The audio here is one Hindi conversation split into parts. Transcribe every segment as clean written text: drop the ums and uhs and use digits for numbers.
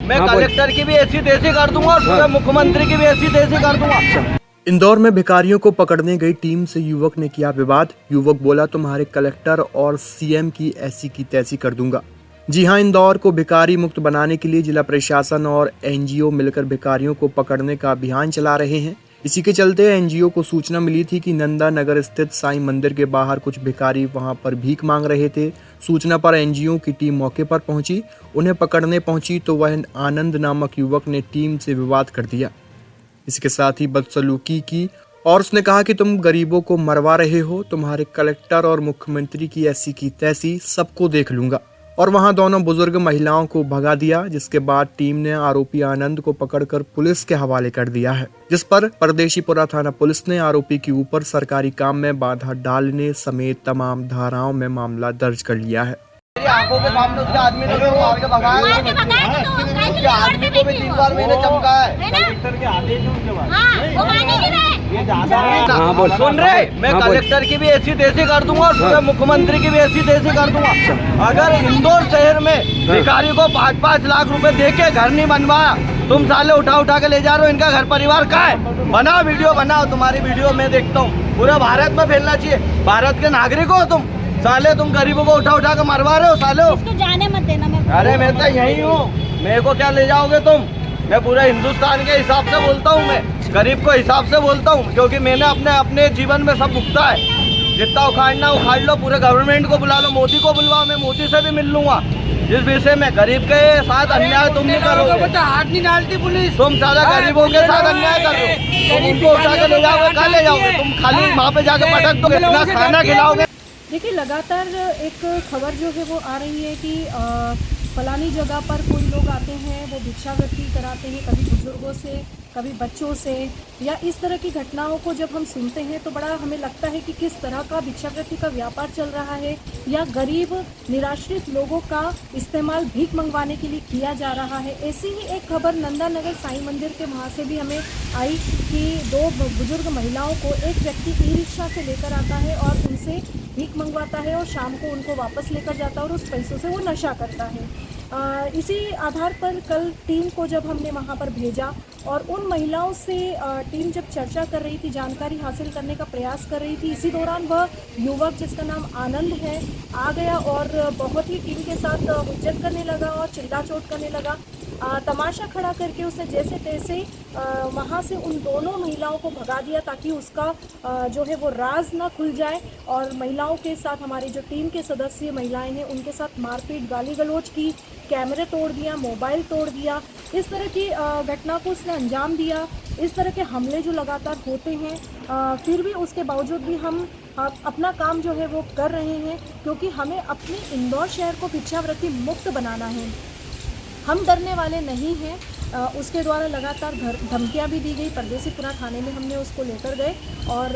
मैं कलेक्टर की भी ऐसी तैसी कर दूंगा और पूरे मुख्यमंत्री की भी ऐसी तैसी कर दूंगा। इंदौर में भिखारियों को पकड़ने गई टीम से युवक ने किया विवाद। युवक बोला, तुम्हारे कलेक्टर और सीएम की ऐसी की तैसी कर दूंगा। जी हां, इंदौर को भिखारी मुक्त बनाने के लिए जिला प्रशासन और एनजीओ मिलकर भिखारियों को पकड़ने का अभियान चला रहे हैं। इसी के चलते एनजीओ को सूचना मिली थी कि नंदा नगर स्थित साईं मंदिर के बाहर कुछ भिखारी वहां पर भीख मांग रहे थे। सूचना पर एनजीओ की टीम मौके पर पहुंची। उन्हें पकड़ने पहुंची तो वह आनंद नामक युवक ने टीम से विवाद कर दिया। इसके साथ ही बदसलूकी की और उसने कहा कि तुम गरीबों को मरवा रहे हो, तुम्हारे कलेक्टर और मुख्यमंत्री की ऐसी की तैसी सबको देख लूंगा। और वहां दोनों बुजुर्ग महिलाओं को भगा दिया, जिसके बाद टीम ने आरोपी आनंद को पकड़कर पुलिस के हवाले कर दिया है, जिस पर परदेशीपुरा थाना पुलिस ने आरोपी के ऊपर सरकारी काम में बाधा डालने समेत तमाम धाराओं में मामला दर्ज कर लिया है। आंखों के सामने उसके आदमी ने जो मार के भगाया, उसके आदमी को भी 3 बार मैंने चमका है। कलेक्टर के आदेश है उनके बाद। सुन रहे, मैं कलेक्टर की भी ऐसी तैसी कर दूंगा और पूरे मुख्यमंत्री की भी ऐसी तैसी कर दूंगा। अगर इंदौर शहर में भिखारी को 5-5 लाख रुपए दे के घर नहीं बनवाया, तुम साले उठा के ले जा रहे हो। इनका घर परिवार कहाँ है? बनाओ वीडियो, बनाओ। तुम्हारी वीडियो मैं देखता हूँ, पूरा भारत में फैलना चाहिए। भारत के नागरिक हो तुम साले, तुम गरीबों को उठा के मरवा रहे हो साले। इसको जाने मत देना। मैं अरे मैं तो यही हूँ, मेरे को क्या ले जाओगे तुम? मैं पूरे हिंदुस्तान के हिसाब से बोलता हूँ, मैं गरीब को हिसाब से बोलता हूँ, क्योंकि मैंने अपने जीवन में सब भुगता है। जितना उखाड़ना उखाड़ लो, पूरे गवर्नमेंट को बुला लो, मोदी को बुलवाओ, मैं मोदी से भी मिल लूंगा। जिस विषय में गरीब के साथ अन्याय तुम नहीं करोगे, हाथ नहीं डालती पुलिस। तुम सारा गरीबों के साथ अन्याय कर रहे हो। तुम उनको उठा के ले जाओगे, कहाँ ले जाओगे? तुम खाली वहाँ पे जाके पटक दो, कितना खाना खिलाओगे? देखिए, लगातार एक खबर जो है वो आ रही है कि फलानी जगह पर कोई लोग आते हैं, वो भिक्षावृत्ति कराते हैं, कभी बुजुर्गों से, कभी बच्चों से, या इस तरह की घटनाओं को जब हम सुनते हैं तो बड़ा हमें लगता है कि किस तरह का भिक्षावृत्ति का व्यापार चल रहा है, या गरीब निराश्रित लोगों का इस्तेमाल भीख मंगवाने के लिए किया जा रहा है। ऐसी ही एक खबर नंदा नगर साईं मंदिर के वहाँ से भी हमें आई कि 2 बुजुर्ग महिलाओं को एक व्यक्ति ई-रिक्शा से लेकर आता है और उनसे भीख मंगवाता है और शाम को उनको वापस लेकर जाता है और उस पैसों से वो नशा करता है। इसी आधार पर कल टीम को जब हमने वहाँ पर भेजा और उन महिलाओं से टीम जब चर्चा कर रही थी, जानकारी हासिल करने का प्रयास कर रही थी, इसी दौरान वह युवक जिसका नाम आनंद है आ गया और बहुत ही टीम के साथ हुज्जत करने लगा और चिल्ला चोट करने लगा। तमाशा खड़ा करके उसने जैसे तैसे वहाँ से उन दोनों महिलाओं को भगा दिया ताकि उसका जो है वो राज ना खुल जाए, और महिलाओं के साथ हमारी जो टीम के सदस्य महिलाएं हैं उनके साथ मारपीट, गाली गलौज की, कैमरे तोड़ दिया, मोबाइल तोड़ दिया। इस तरह की घटना को उसने अंजाम दिया। इस तरह के हमले जो लगातार होते हैं, फिर भी उसके बावजूद भी हम अपना काम जो है वो कर रहे हैं, क्योंकि हमें अपने इंदौर शहर को भिक्षावृत्ति मुक्त बनाना है। हम डरने वाले नहीं हैं। उसके द्वारा लगातार धमकियां भी दी गई। परदेशीपुरा थाने में हमने उसको लेकर गए और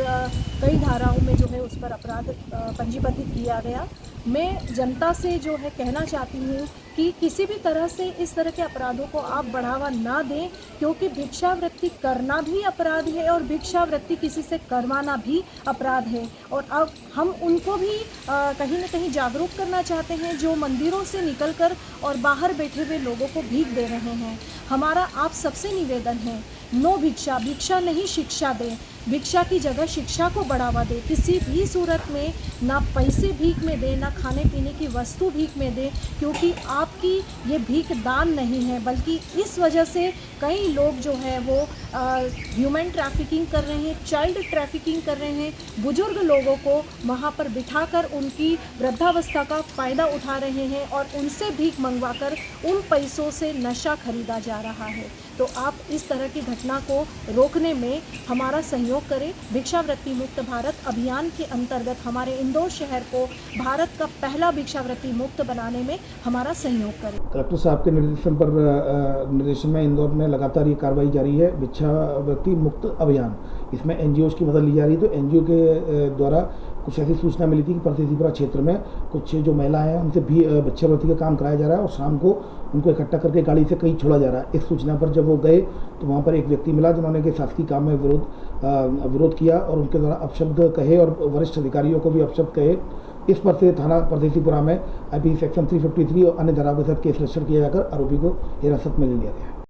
कई धाराओं में जो है उस पर अपराध पंजीबद्ध किया गया। मैं जनता से जो है कहना चाहती हूँ कि किसी भी तरह से इस तरह के अपराधों को आप बढ़ावा ना दें, क्योंकि भिक्षावृत्ति करना भी अपराध है और भिक्षावृत्ति किसी से करवाना भी अपराध है। और अब हम उनको भी कहीं ना कहीं जागरूक करना चाहते हैं जो मंदिरों से निकलकर और बाहर बैठे हुए लोगों को भीख दे रहे हैं। हमारा आप सबसे निवेदन है, नो भिक्षा, भिक्षा नहीं शिक्षा दें। भिक्षा की जगह शिक्षा को बढ़ावा दे। किसी भी सूरत में ना पैसे भीख में दे, ना खाने पीने की वस्तु भीख में दे, क्योंकि आपकी ये भीख दान नहीं है, बल्कि इस वजह से कई लोग जो है वो ह्यूमन ट्रैफिकिंग कर रहे हैं, चाइल्ड ट्रैफिकिंग कर रहे हैं, बुजुर्ग लोगों को वहाँ पर बिठाकर उनकी वृद्धावस्था का फ़ायदा उठा रहे हैं और उनसे भीख मंगवाकर उन पैसों से नशा खरीदा जा रहा है। तो आप इस तरह की घटना को रोकने में हमारा सहयोग करें। भिक्षावृत्ति मुक्त भारत अभियान के अंतर्गत हमारे इंदौर शहर को भारत का पहला भिक्षावृत्ति मुक्त बनाने में हमारा सहयोग करें। कलेक्टर साहब के निर्देशन में इंदौर में लगातार ये कार्रवाई जारी है, भिक्षावृत्ति मुक्त अभियान। इसमें एनजीओज़ की मदद ली जा रही है। तो एनजीओ के द्वारा कुछ ऐसी सूचना मिली थी कि परदेशीपुरा क्षेत्र में कुछ जो महिलाएं हैं उनसे भी भिक्षावृत्ति का काम कराया जा रहा है और शाम को उनको इकट्ठा करके गाड़ी से कहीं छोड़ा जा रहा है। इस सूचना पर जब वो गए तो वहाँ पर एक व्यक्ति मिला जिन्होंने कि शासकीय काम में विरोध किया और उनके द्वारा अपशब्द कहे और वरिष्ठ अधिकारियों को भी अपशब्द कहे। इस पर से थाना परदेसीपुरा में अभी सेक्शन 353 और अन्य धाराओं के साथ केस रजिस्टर किया जाकर आरोपी को हिरासत में ले लिया गया है।